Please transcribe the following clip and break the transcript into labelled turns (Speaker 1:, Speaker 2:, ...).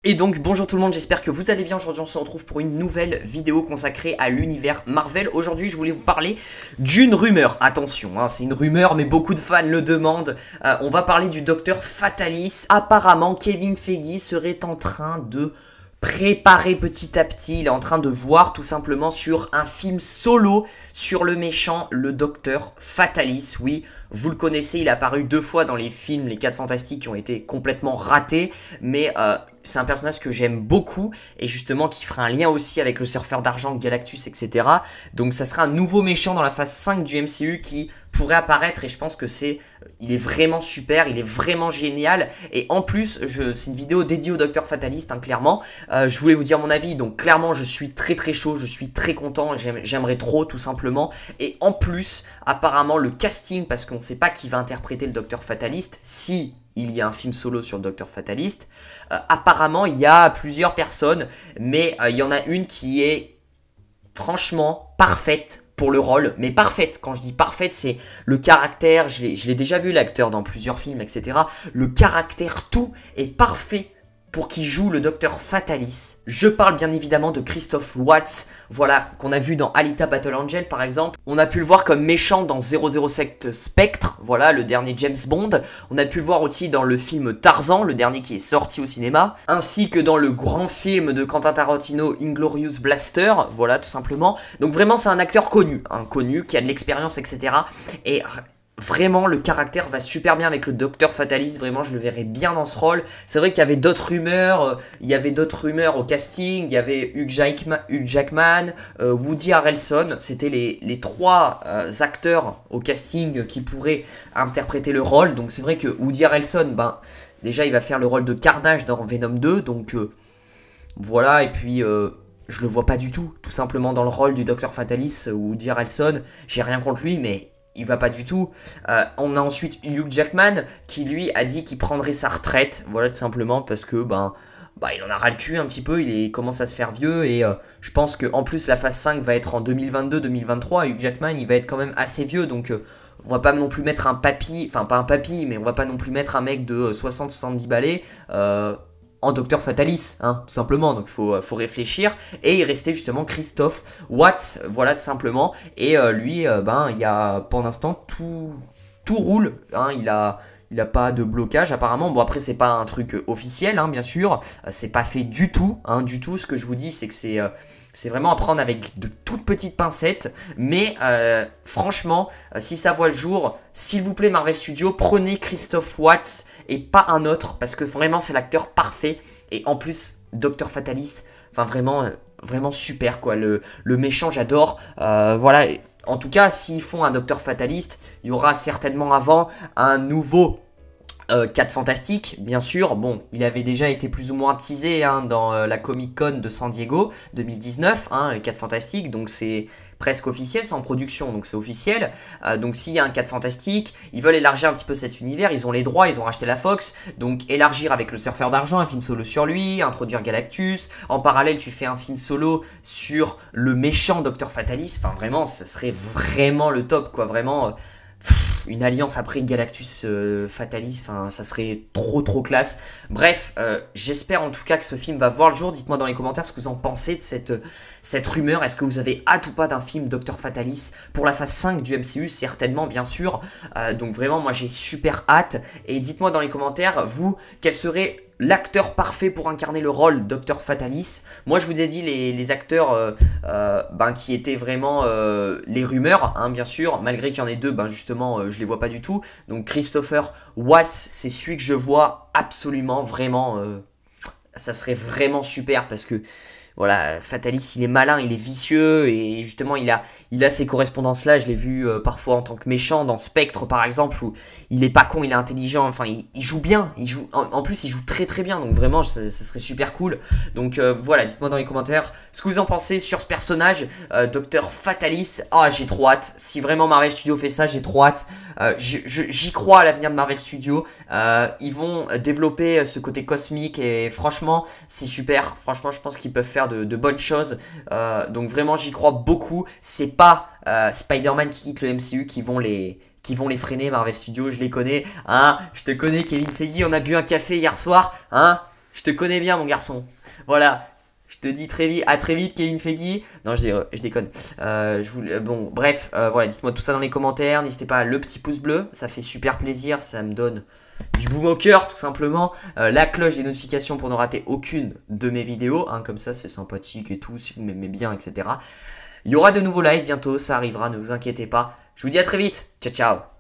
Speaker 1: Et donc bonjour tout le monde, j'espère que vous allez bien. Aujourd'hui on se retrouve pour une nouvelle vidéo consacrée à l'univers Marvel. Aujourd'hui je voulais vous parler d'une rumeur, attention hein, c'est une rumeur mais beaucoup de fans le demandent. On va parler du Docteur Fatalis. Apparemment Kevin Feige serait en train de préparer petit à petit, il est en train de voir tout simplement sur un film solo sur le méchant, le Docteur Fatalis. Oui, vous le connaissez, il est apparu 2 fois dans les films Les 4 Fantastiques qui ont été complètement ratés, mais c'est un personnage que j'aime beaucoup et justement qui fera un lien aussi avec le surfeur d'argent Galactus, etc. Donc ça sera un nouveau méchant dans la phase 5 du MCU qui pourrait apparaître et je pense que il est vraiment super, il est vraiment génial. Et en plus, c'est une vidéo dédiée au Docteur Fataliste, hein, clairement. Je voulais vous dire mon avis, donc clairement je suis très chaud, je suis très content, j'aimerais trop tout simplement. Et en plus, apparemment le casting, parce qu'on ne sait pas qui va interpréter le Docteur Fataliste, si il y a un film solo sur le Docteur Fataliste. Apparemment, il y a plusieurs personnes, mais il y en a une qui est franchement parfaite pour le rôle, mais parfaite. Quand je dis parfaite, c'est le caractère, je l'ai déjà vu l'acteur dans plusieurs films, etc. Le caractère, tout est parfait pour qui joue le Docteur Fatalis. Je parle bien évidemment de Christophe Waltz, voilà, qu'on a vu dans Alita Battle Angel par exemple. On a pu le voir comme méchant dans 007 Spectre, voilà, le dernier James Bond. On a pu le voir aussi dans le film Tarzan, le dernier qui est sorti au cinéma. Ainsi que dans le grand film de Quentin Tarantino, Inglourious Blaster, voilà, tout simplement. Donc vraiment, c'est un acteur connu, qui a de l'expérience, etc. Et vraiment, le caractère va super bien avec le Docteur Fataliste. Vraiment, je le verrais bien dans ce rôle. C'est vrai qu'il y avait d'autres rumeurs. Au casting. Il y avait Hugh Jackman, Woody Harrelson. C'était les 3 acteurs au casting qui pourraient interpréter le rôle. Donc c'est vrai que Woody Harrelson, ben, déjà, il va faire le rôle de Carnage dans Venom 2. Donc voilà, et puis je le vois pas du tout simplement dans le rôle du Docteur Fatalis. Woody Harrelson, j'ai rien contre lui, mais il va pas du tout. On a ensuite Hugh Jackman qui lui a dit qu'il prendrait sa retraite. Voilà, tout simplement parce que il en a ras le cul un petit peu. Il commence à se faire vieux et je pense que en plus la phase 5 va être en 2022-2023. Hugh Jackman il va être quand même assez vieux, donc on va pas non plus mettre un papy, enfin pas un papy, mais on va pas non plus mettre un mec de 60-70 balais en Docteur Fatalis, hein, tout simplement. Donc faut réfléchir. Et il restait justement Christophe Watts, voilà, tout simplement. Et lui, il y a pour l'instant tout roule, hein, il a pas de blocage apparemment. Bon, après c'est pas un truc officiel, hein, bien sûr, c'est pas fait du tout, hein, du tout. Ce que je vous dis, c'est que c'est vraiment à prendre avec de toutes petites pincettes. Mais franchement, si ça voit le jour, s'il vous plaît Marvel Studios, prenez Christophe Waltz et pas un autre, parce que vraiment c'est l'acteur parfait. Et en plus, Docteur Fatalis, enfin vraiment super quoi. Le méchant, j'adore. Voilà. En tout cas, s'ils font un Docteur Fataliste, il y aura certainement avant un nouveau 4 Fantastiques, bien sûr. Bon, il avait déjà été plus ou moins teasé hein, dans la Comic Con de San Diego 2019, hein, les 4 Fantastiques, donc c'est presque officiel, c'est en production, donc c'est officiel. Donc s'il y a un 4 Fantastiques, ils veulent élargir un petit peu cet univers, ils ont les droits, ils ont racheté la Fox, donc élargir avec le surfeur d'argent, un film solo sur lui, introduire Galactus, en parallèle tu fais un film solo sur le méchant Docteur Fatalis, enfin vraiment, ce serait vraiment le top, quoi, vraiment une alliance après Galactus Fatalis, enfin ça serait trop classe. Bref, j'espère en tout cas que ce film va voir le jour. Dites-moi dans les commentaires ce que vous en pensez de cette rumeur. Est-ce que vous avez hâte ou pas d'un film Docteur Fatalis pour la phase 5 du MCU? Certainement, bien sûr. Donc vraiment, moi j'ai super hâte. Et dites-moi dans les commentaires, vous, quel serait l'acteur parfait pour incarner le rôle Docteur Fatalis? Moi je vous ai dit les acteurs qui étaient vraiment les rumeurs, hein, bien sûr, malgré qu'il y en ait 2, justement je les vois pas du tout. Donc Christopher Waltz, c'est celui que je vois absolument, vraiment, ça serait vraiment super parce que voilà, Fatalis, il est malin, il est vicieux, et justement, il a ces correspondances-là. Je l'ai vu parfois en tant que méchant, dans Spectre, par exemple, où il est pas con, il est intelligent, enfin, il joue bien, en plus, il joue très bien, donc vraiment, ça serait super cool. Donc voilà, dites-moi dans les commentaires ce que vous en pensez sur ce personnage, Docteur Fatalis. Ah, j'ai trop hâte, si vraiment Marvel Studios fait ça, j'ai trop hâte. J'y crois à l'avenir de Marvel Studios. Ils vont développer ce côté cosmique et franchement c'est super. Franchement je pense qu'ils peuvent faire de bonnes choses. Donc vraiment j'y crois beaucoup. C'est pas Spider-Man qui quitte le MCU qui vont les freiner, Marvel Studios, je les connais, hein, je te connais Kevin Feige, on a bu un café hier soir, hein, Je te connais bien, mon garçon. Voilà. Je te dis très vite, à très vite, Kevin Feige. Non, je déconne. Bon, bref, voilà, dites-moi tout ça dans les commentaires. N'hésitez pas à le petit pouce bleu, ça fait super plaisir, ça me donne du baume au cœur, tout simplement. La cloche des notifications pour ne rater aucune de mes vidéos, hein, comme ça, c'est sympathique et tout, si vous m'aimez bien, etc. Il y aura de nouveaux lives bientôt, ça arrivera, ne vous inquiétez pas. Je vous dis à très vite. Ciao, ciao.